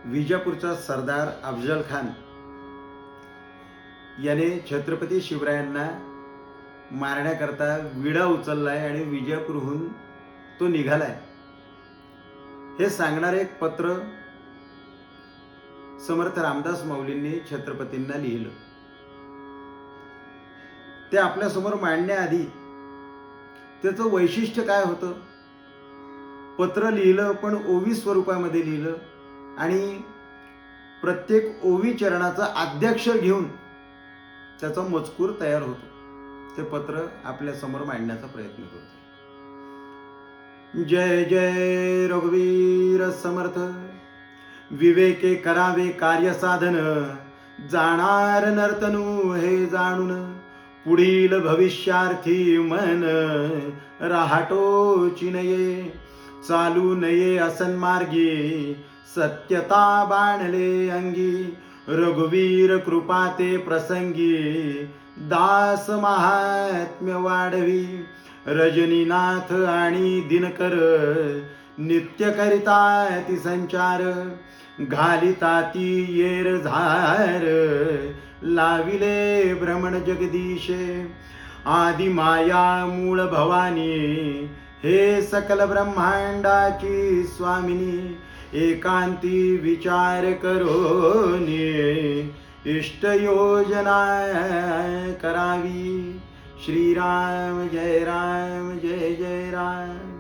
विजापूरचा सरदार अफजल खान याने छत्रपती शिवरायांना मारण्याकरता विडा उचललाय आणि विजापूरहून तो निघालाय हे सांगणारे एक पत्र समर्थ रामदास माऊलींनी छत्रपतींना लिहिलं. ते आपल्या समोर मांडण्याआधी त्याचं वैशिष्ट्य काय होतं, पत्र लिहिलं पण ओवी स्वरूपामध्ये लिहिलं आणि प्रत्येक ओवी चरणाचा आद्याक्षर घेऊन त्याचा मजकूर तयार होतो. ते पत्र आपल्या समोर मांडण्याचा प्रयत्न करतो. जय जय रघुवीर समर्थ, विवेके करावे कार्य साधन, जाणार नर्तनू हे जाणून, पुढील भविष्यार्थी मन राहटो चिनये, चालू नये असन्मार्गी, सत्यता बाणले अंगी, रघुवीर कृपा ते प्रसंगी, दास महात्म्य वाढवी, रजनीनाथ आणि दिनकर, नित्य करिता ती संचार, घालिता ती येर झार, लाविले भ्रमण जगदीशे, आदि माया मूळ भवानी, हे सकल ब्रह्मांडाची स्वामिनी, एकांती विचार करोनी, इष्ट योजना करावी. श्रीराम जय राम जय जय राम.